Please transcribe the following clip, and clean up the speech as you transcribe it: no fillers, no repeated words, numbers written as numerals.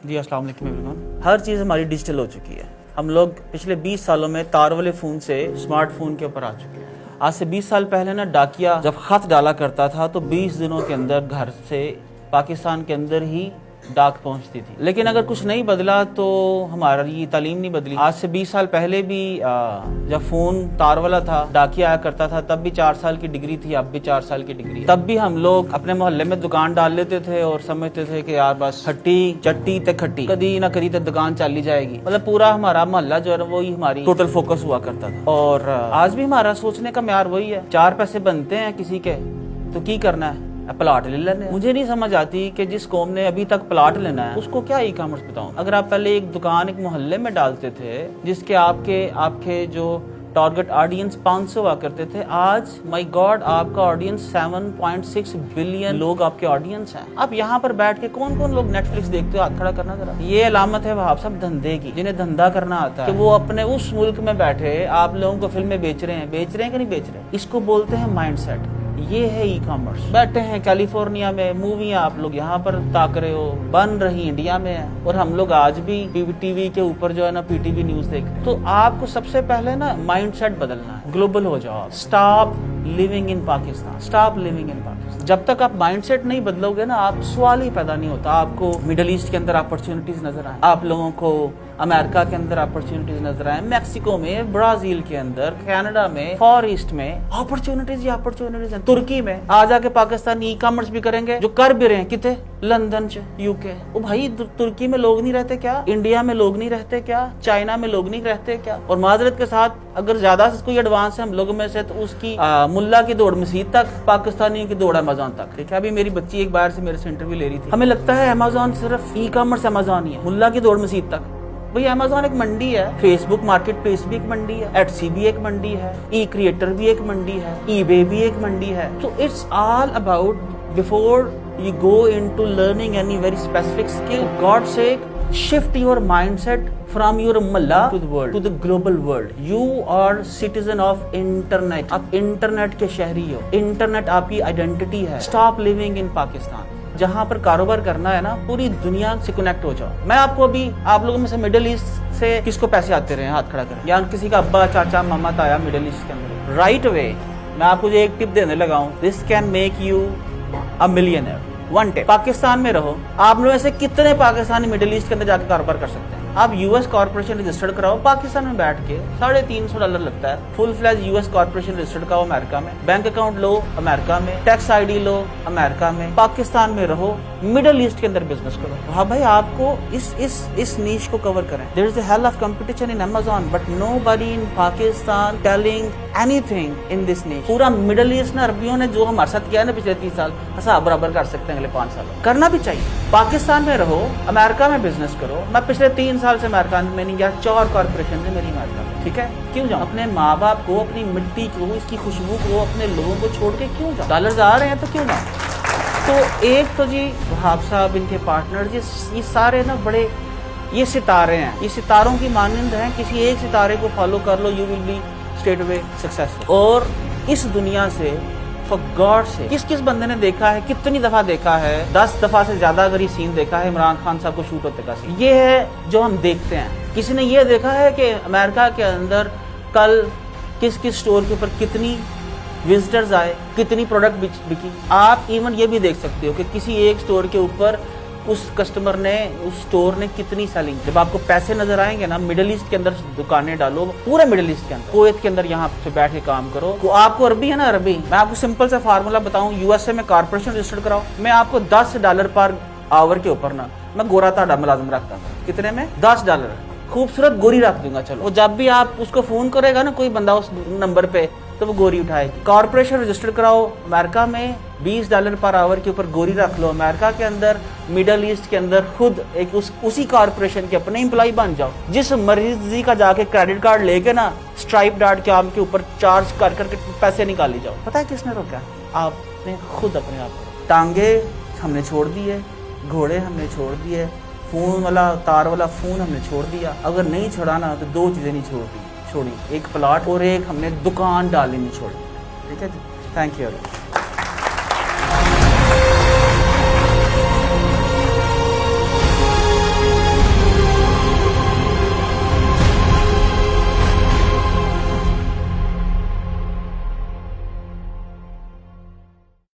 جی السلام علیکم ایوریون. ہر چیز ہماری ڈیجیٹل ہو چکی ہے. ہم لوگ پچھلے 20 سالوں میں تار والے فون سے اسمارٹ فون کے اوپر آ چکے ہیں. آج سے 20 سال پہلے نا ڈاکیا جب خط ڈالا کرتا تھا تو 20 دنوں کے اندر گھر سے پاکستان کے اندر ہی ڈاک پہنچتی تھی. لیکن اگر کچھ نہیں بدلا تو ہماری تعلیم نہیں بدلی. آج سے 20 سال پہلے بھی جب فون تار والا تھا, ڈاکیا آیا کرتا تھا, تب بھی 4 سال کی ڈگری تھی, اب بھی 4 سال کی ڈگری. تب بھی ہم لوگ اپنے محلے میں دکان ڈال لیتے تھے اور سمجھتے تھے کہ یار بس ہٹی چٹی تے کھٹی, کدی نہ کدی تے دکان چلی جائے گی. مطلب پورا ہمارا محلہ جو ہے نا وہی ہماری ٹوٹل فوکس ہوا کرتا تھا. اور آج بھی ہمارا سوچنے کا معیار وہی ہے. 4 پیسے بنتے ہیں کسی کے تو کی کرنا ہے, پلاٹ لے لینے. مجھے نہیں سمجھ آتی کہ جس قوم نے ابھی تک پلاٹ لینا ہے اس کو کیا ای کامرس بتاؤں. اگر آپ پہلے ایک دکان ایک محلے میں ڈالتے تھے جس کے آپ کے جو ٹارگٹ آڈینس 500 ہوا کرتے تھے, آج مائی گاڈ آپ کا آڈینس 7.6 بلین لوگ آپ کے آڈینس ہیں. آپ یہاں پر بیٹھ کے کون لوگ نیٹ فلکس دیکھتے ہو, ہاتھ کھڑا کرنا ذرا. یہ علامت ہے وہاں سب دھندے کی, جنہیں دھندا کرنا آتا ہے کہ وہ اپنے اس ملک میں بیٹھے آپ لوگوں کو فلمیں بیچ رہے ہیں کہ نہیں بیچ رہے. اس کو بولتے ہیں مائنڈ سیٹ. یہ ہے ای کامرس. بیٹھے ہیں کیلیفورنیا میں, موویاں آپ لوگ یہاں پر تاک رہے ہو, بن رہی انڈیا میں ہے, اور ہم لوگ آج بھی ٹی وی کے اوپر جو ہے نا پی ٹی وی نیوز دیکھ رہے ہیں. تو آپ کو سب سے پہلے نا مائنڈ سیٹ بدلنا ہے, گلوبل ہو جاؤ. Stop living in Pakistan, stop living in Pakistan. جب تک آپ مائنڈ سیٹ نہیں بدلو گے نا, آپ سوال ہی پیدا نہیں ہوتا. آپ کو مڈل ایسٹ کے اندر اپرچونٹیز نظر آئیں, آپ لوگوں کو امریکہ کے اندر اپرچونٹیز نظر آئیں, میکسیکو میں, برازیل کے اندر, کینیڈا میں, فار ایسٹ میں اپرچونٹیز ہیں. ترکی میں آ جا کے پاکستانی ای کامرس بھی کریں گے, جو کر بھی رہے ہیں. کتے لندن یو کے. او بھائی ترکی میں لوگ نہیں رہتے کیا, انڈیا میں لوگ نہیں رہتے کیا, چائنا میں لوگ نہیں رہتے کیا. اور معذرت کے ساتھ اگر زیادہ سے کوئی ایڈوانس ہے ہم لوگوں میں سے تو اس کی ملا کی دوڑ مسجد تک, پاکستانیوں کی دوڑ امیزون تک. ٹھیک ہے, ابھی میری بچی ایک باہر سے میرے سے انٹرویو لے رہی تھی. ہمیں لگتا ہے امیزون صرف ای کامرس امیزون ہی ہے, ملا کی دوڑ مسجد تک. بھئی امیزون ایک منڈی ہے, فیس بک مارکیٹ پلیس بھی ایک منڈی ہے, ایٹسی بھی ایک منڈی ہے, ای کریٹر بھی ایک منڈی ہے, ای بے بھی ایک منڈی ہے. تو it's all about before you go into learning any very specific skill, for God's sake, shift your mindset from your malla to the world, to the global world. You are citizen of internet. آپ internet کے شہری ہو, internet آپ کی identity ہے. Stop living in Pakistan. جہاں پر کاروبار کرنا ہے نا, پوری دنیا سے کنیکٹ ہو جاؤ. میں آپ کو ابھی آپ لوگوں میں سے مڈل ایسٹ سے کس کو پیسے آتے رہے, ہاتھ کھڑا کریں, یا کسی کا ابا چاچا ماما آیا مڈل ایسٹ کے اندر, رائٹ اوے میں آپ کو ایک ٹپ دینے لگا ہوں. This can make you a millionaire. One tip, Pakistan میں رہو. آپ لوگ ایسے کتنے پاکستانی مڈل ایسٹ کے اندر جا کے کاروبار کر سکتے ہیں. آپ یو ایس کارپوریشن رجسٹرڈ کراؤ, پاکستان میں بیٹھ کے $350 لگتا ہے. فل فلیج یو ایس کارپوریشن رجسٹرڈ کراؤ امریکہ میں, بینک اکاؤنٹ لو امریکہ میں, ٹیکس آئی ڈی لو امریکہ میں, پاکستان میں رہو, مڈل ایسٹ کے اندر بزنس کرو. ہاں بھائی آپ کو اس نیش کو کور کریں. There is a hell of competition in Amazon but nobody in Pakistan telling anything in this niche. پورا مڈل ایسٹ نا عربیوں نے جو ہمارے ساتھ کیا ہے نا پچھلے 30 سال, حساب برابر کر سکتے ہیں اگلے 5 سال. کرنا بھی چاہیے. پاکستان میں رہو, امریکہ میں بزنس کرو. میں پچھلے 3 سال سے امریکہ میں نہیں گیا, 4 کارپوریشن سے میری امریکہ میں. ٹھیک ہے, کیوں جاؤں؟ اپنے ماں باپ کو, اپنی مٹی کو, اس کی خوشبو کو, اپنے لوگوں کو چھوڑ کے کیوں جاؤں؟ ڈالرز آ رہے ہیں تو کیوں جاؤں؟ تو ایک تو جی وہاب صاحب, ان کے پارٹنر, یہ سارے نا بڑے یہ ستارے ہیں, یہ ستاروں کی مانند ہیں. کسی ایک ستارے کو فالو کر لو, you will be straight away successful. اور اس دنیا سے فار گاڈ سے کس بندے نے دیکھا ہے, کتنی دفعہ دیکھا ہے, 10 دفعہ سے زیادہ اگر یہ سین دیکھا ہے عمران خان صاحب کو شوٹ ہوتے کا سین, یہ ہے جو ہم دیکھتے ہیں. کسی نے یہ دیکھا ہے کہ امریکہ کے اندر کل کس سٹور کے اوپر کتنی وزٹرز آئے, کتنی پروڈکٹ بکی. آپ ایون یہ بھی دیکھ سکتے ہو کہ کسی ایک سٹور کے اوپر اس کسٹمر نے, اس سٹور نے کتنی سیلنگ. جب آپ کو پیسے نظر آئیں گے نا, مڈل ایسٹ کے اندر دکانیں ڈالو, پورے مڈل ایسٹ کے اندر, کویت کے اندر یہاں سے بیٹھ کے کام کرو. آپ کو عربی ہے نا, عربی میں آپ کو سمپل سے فارمولا بتاؤں, یو ایس اے میں کارپوریشن رجسٹرڈ کراؤ, میں آپ کو $10 پر آور کے اوپر نا میں گورا تاڑا ملازم رکھتا ہوں. کتنے میں؟ $10. خوبصورت گوری رکھ دوں گا. چلو, وہ جب بھی آپ اس کو فون کرے گا نا کوئی بندہ اس نمبر پہ, تو وہ گوری اٹھائے گی. کارپوریشن رجسٹر کراؤ امریکہ میں, $20 پر آور کے اوپر گوری رکھ لو. امریکہ کے اندر, مڈل ایسٹ کے اندر خود ایک اسی کارپوریشن کے اپنے امپلائی بن جاؤ. جس مرضی کا جا کے کریڈٹ کارڈ لے کے نا اسٹرائپ ڈاٹ کے کے اوپر چارج کر کے پیسے نکال لی جاؤ. پتہ ہے کس نے روکا؟ آپ نے خود اپنے آپ کو. ٹانگے ہم نے چھوڑ دی ہے, گھوڑے ہم نے چھوڑ دیے, فون والا تار والا فون ہم نے چھوڑ دیا. اگر نہیں چھوڑانا تو 2 چیزیں نہیں چھوڑی, ایک پلاٹ اور ایک ہم نے دکان ڈالنی نہیں چھوڑی. ٹھیک ہے جی, تھینک یو.